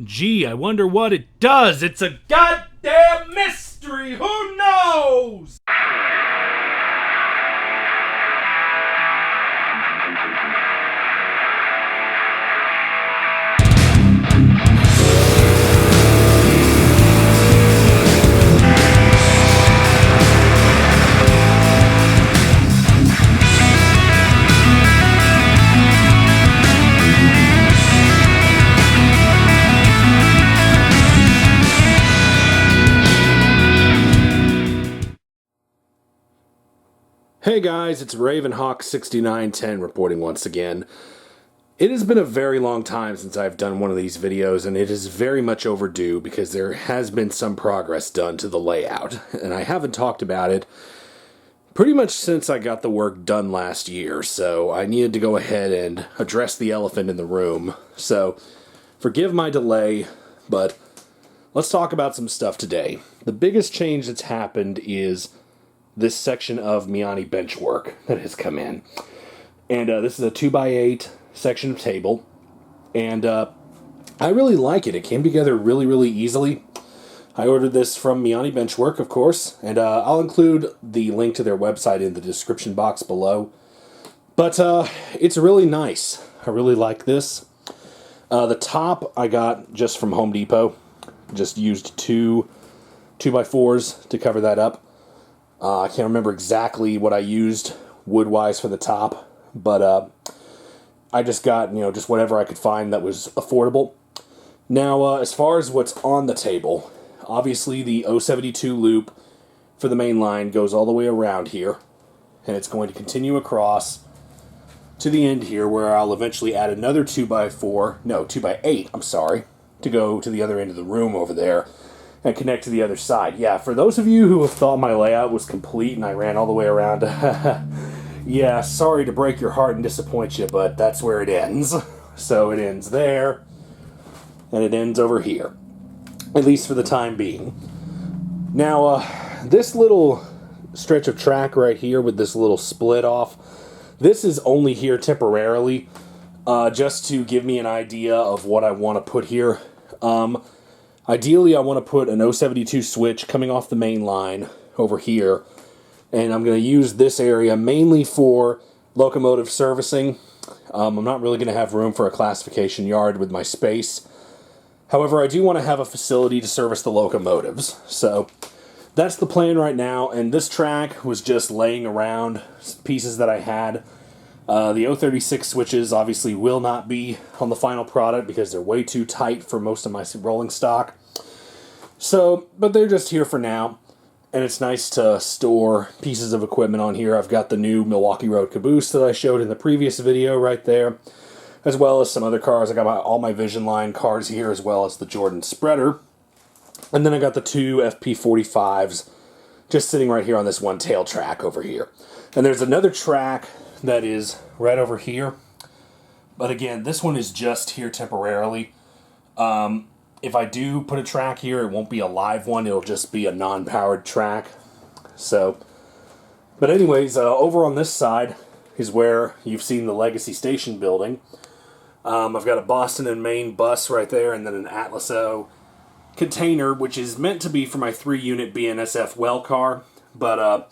Gee, I wonder what it does. It's a goddamn mystery. Who knows? Hey guys, it's Ravenhawk6910 reporting once again. It has been a very long time since I've done one of these videos, and it is very much overdue because there has been some progress done to the layout, and I haven't talked about it pretty much since I got the work done last year, so I needed to go ahead and address the elephant in the room. So, forgive my delay, but let's talk about some stuff today. The biggest change that's happened is this section of Mianne bench work that has come in. And this is a 2x8 section of table. And I really like it. It came together really easily. I ordered this from Mianne Benchwork, of course. And I'll include the link to their website in the description box below. But it's really nice. I really like this. The top I got just from Home Depot. Just used two 2x4s to cover that up. I can't remember exactly what I used wood-wise for the top, but I just got, just whatever I could find that was affordable. Now, as far as what's on the table, obviously the 072 loop for the main line goes all the way around here, and it's going to continue across to the end here where I'll eventually add another 2x8, I'm sorry, to go to the other end of the room over there and connect to the other side. Yeah, for those of you who have thought my layout was complete and I ran all the way around, yeah, sorry to break your heart and disappoint you, but that's where it ends. So it ends there, and it ends over here, at least for the time being. Now, this little stretch of track right here with this little split off, this is only here temporarily, just to give me an idea of what I want to put here. Ideally, I want to put an 072 switch coming off the main line over here, and I'm going to use this area mainly for locomotive servicing. I'm not really going to have room for a classification yard with my space. However, I do want to have a facility to service the locomotives, so that's the plan right now, and this track was just laying around pieces that I had. The 036 switches obviously will not be on the final product because they're way too tight for most of my rolling stock. So, but they're just here for now, and it's nice to store pieces of equipment on here. I've got the new Milwaukee Road caboose that I showed in the previous video right there, as well as some other cars. I got all my Vision Line cars here, as well as the Jordan spreader. And then I got the two FP45s just sitting right here on this one tail track over here. And there's another track that is right over here, but again, this one is just here temporarily. If I do put a track here, it won't be a live one, it'll just be a non-powered track. So, but anyways, over on this side is where you've seen the Legacy Station building. I've got a Boston and Maine bus right there, and then an Atlas O container, which is meant to be for my 3-unit BNSF well car, but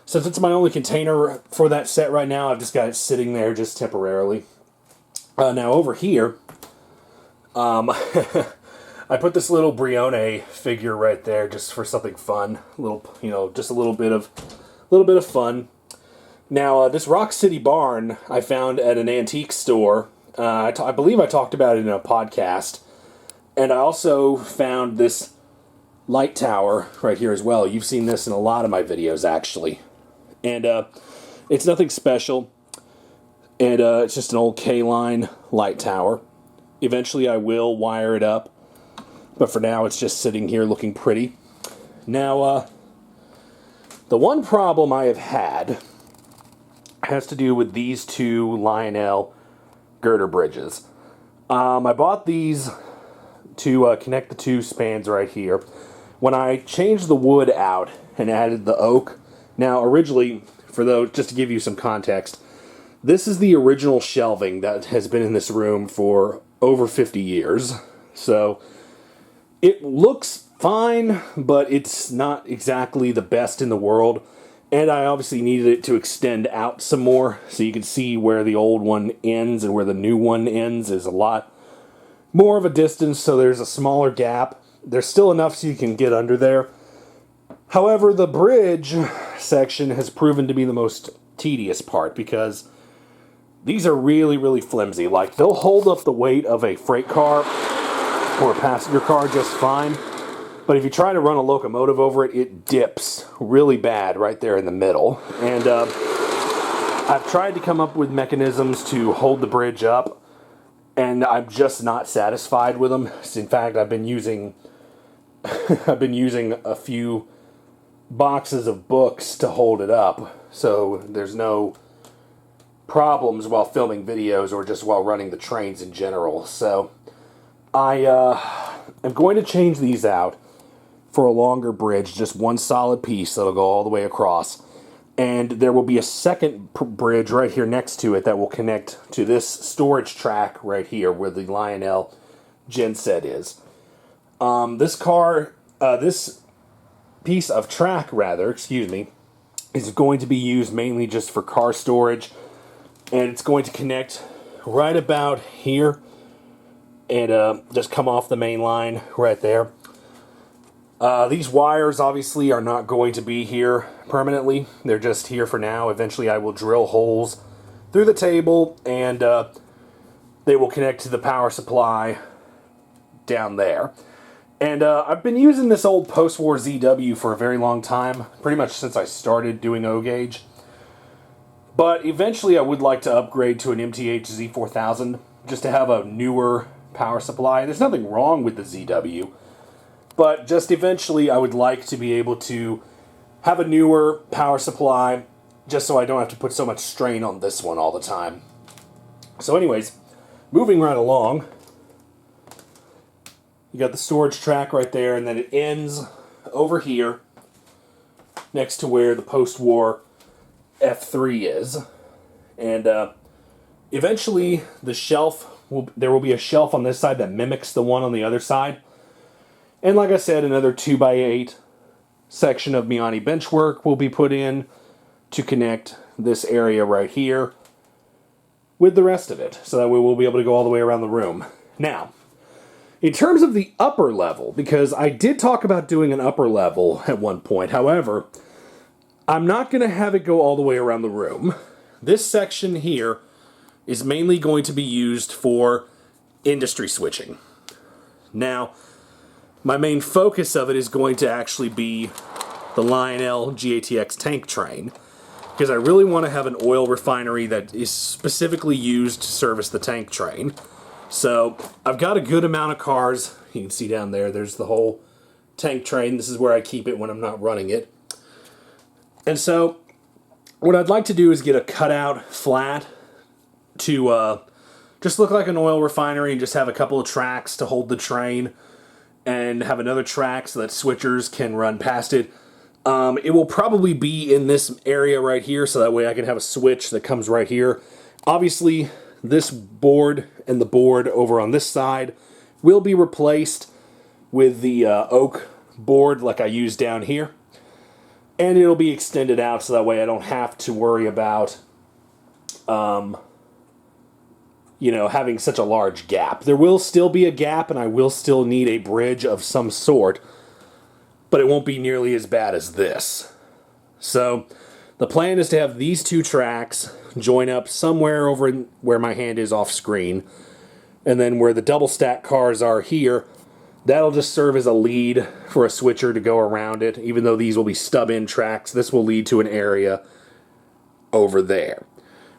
since it's my only container for that set right now, I've just got it sitting there just temporarily. Now over here, I put this little Brione figure right there just for something fun, just a little bit of fun. Now this Rock City barn I found at an antique store. I believe I talked about it in a podcast, and I also found this light tower right here as well. You've seen this in a lot of my videos actually. And it's nothing special, and it's just an old K-line light tower. Eventually I will wire it up, but for now it's just sitting here looking pretty. Now, the one problem I have had has to do with these two Lionel Girder bridges. I bought these to connect the two spans right here. When I changed the wood out and added the oak, now, originally, just to give you some context, this is the original shelving that has been in this room for over 50 years. So, It looks fine, but it's not exactly the best in the world. And I obviously needed it to extend out some more, so you can see where the old one ends and where the new one ends is a lot more of a distance, so there's a smaller gap. There's still enough so you can get under there. However, the bridge section has proven to be the most tedious part because these are really, really flimsy. Like, they'll hold up the weight of a freight car or a passenger car just fine. But if you try to run a locomotive over it, it dips really bad right there in the middle. And I've tried to come up with mechanisms to hold the bridge up, and I'm just not satisfied with them. In fact, I've been using a few boxes of books to hold it up, so there's no problems while filming videos or just while running the trains in general. So I am going to change these out for a longer bridge, just one solid piece that'll go all the way across. And there will be a second bridge right here next to it that will connect to this storage track right here where the Lionel genset is. This piece of track, is going to be used mainly just for car storage. And it's going to connect right about here and just come off the main line right there. These wires obviously are not going to be here permanently. They're just here for now. Eventually I will drill holes through the table and they will connect to the power supply down there. And I've been using this old post-war ZW for a very long time, pretty much since I started doing O-Gauge. But eventually I would like to upgrade to an MTH Z4000 just to have a newer power supply. There's nothing wrong with the ZW. But just eventually I would like to be able to have a newer power supply just so I don't have to put so much strain on this one all the time. So anyways, moving right along, you got the storage track right there, and then it ends over here next to where the post-war F3 is. And eventually there will be a shelf on this side that mimics the one on the other side. And like I said, another 2x8 section of Mianne benchwork will be put in to connect this area right here with the rest of it. So that way we'll be able to go all the way around the room. Now, in terms of the upper level, because I did talk about doing an upper level at one point, however, I'm not going to have it go all the way around the room. This section here is mainly going to be used for industry switching. Now, my main focus of it is going to actually be the Lionel GATX tank train, because I really want to have an oil refinery that is specifically used to service the tank train. So I've got a good amount of cars. You can see down there, there's the whole tank train. This is where I keep it when I'm not running it. And so what I'd like to do is get a cutout flat to just look like an oil refinery and just have a couple of tracks to hold the train, and have another track so that switchers can run past it. It will probably be in this area right here, so that way I can have a switch that comes right here. Obviously, this board and the board over on this side will be replaced with the oak board like I used down here. And it'll be extended out so that way I don't have to worry about having such a large gap. There will still be a gap, and I will still need a bridge of some sort, but it won't be nearly as bad as this. So the plan is to have these two tracks join up somewhere over where my hand is off screen, and then where the double stack cars are here, that'll just serve as a lead for a switcher to go around it. Even though these will be stub-in tracks, this will lead to an area over there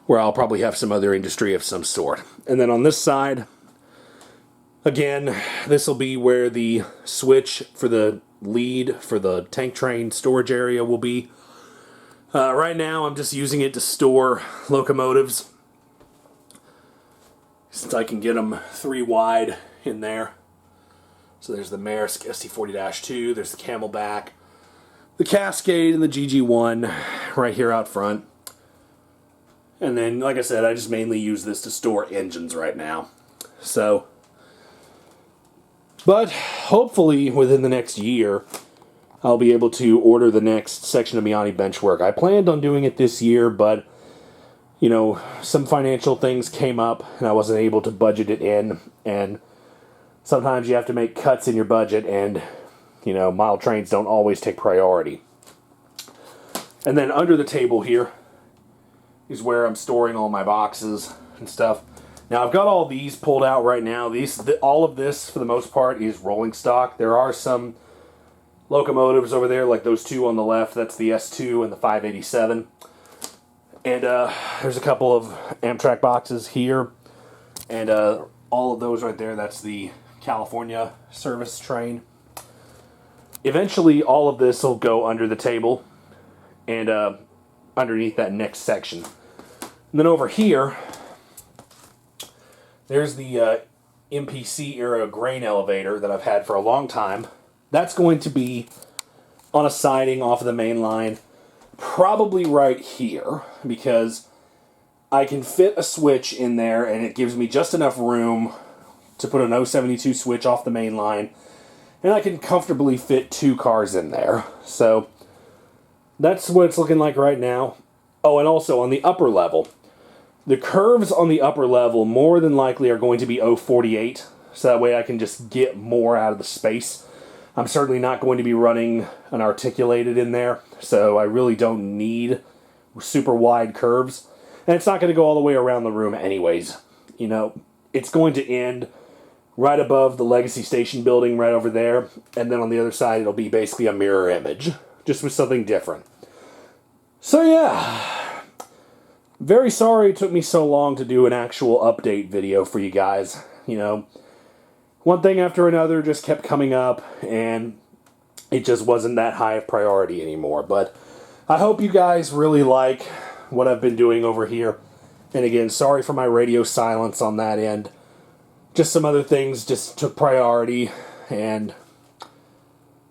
where I'll probably have some other industry of some sort. And then on this side, again, this will be where the switch for the lead for the tank train storage area will be. Right now, I'm just using it to store locomotives, since I can get them 3 wide in there. So there's the Maersk ST40-2, there's the Camelback, the Cascade, and the GG1 right here out front. And then, like I said, I just mainly use this to store engines right now. So But hopefully within the next year, I'll be able to order the next section of Mianne benchwork. I planned on doing it this year, but, you know, some financial things came up and I wasn't able to budget it in. And sometimes you have to make cuts in your budget and, you know, model trains don't always take priority. And then under the table here is where I'm storing all my boxes and stuff. Now I've got all these pulled out right now. All of this, for the most part, is rolling stock. There are some locomotives over there, like those two on the left. That's the S2 and the 587. And there's a couple of Amtrak boxes here. And all of those right there, that's the California service train. Eventually, all of this will go under the table and underneath that next section. And then over here, there's the MPC era grain elevator that I've had for a long time. That's going to be on a siding off of the main line, probably right here, because I can fit a switch in there and it gives me just enough room to put an 072 switch off the main line, and I can comfortably fit 2 cars in there. So that's what it's looking like right now. Oh, and also on the upper level, the curves on the upper level more than likely are going to be 048, so that way I can just get more out of the space. I'm certainly not going to be running an articulated in there, so I really don't need super wide curves. And it's not going to go all the way around the room anyways. You know, it's going to end right above the Legacy Station building right over there, and then on the other side it'll be basically a mirror image, just with something different. So yeah, very sorry it took me so long to do an actual update video for you guys. You know, one thing after another just kept coming up, and it just wasn't that high of priority anymore. But I hope you guys really like what I've been doing over here. And again, sorry for my radio silence on that end. Just some other things just took priority, and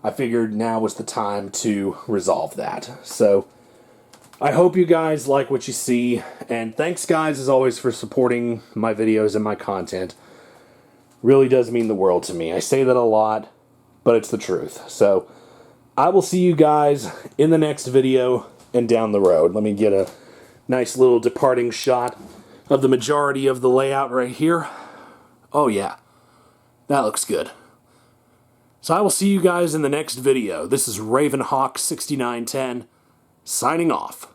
I figured now was the time to resolve that. So I hope you guys like what you see, and thanks guys as always for supporting my videos and my content. Really does mean the world to me. I say that a lot, but it's the truth. So I will see you guys in the next video and down the road. Let me get a nice little departing shot of the majority of the layout right here. Oh yeah, that looks good. So I will see you guys in the next video. This is Ravenhawk 6910 signing off.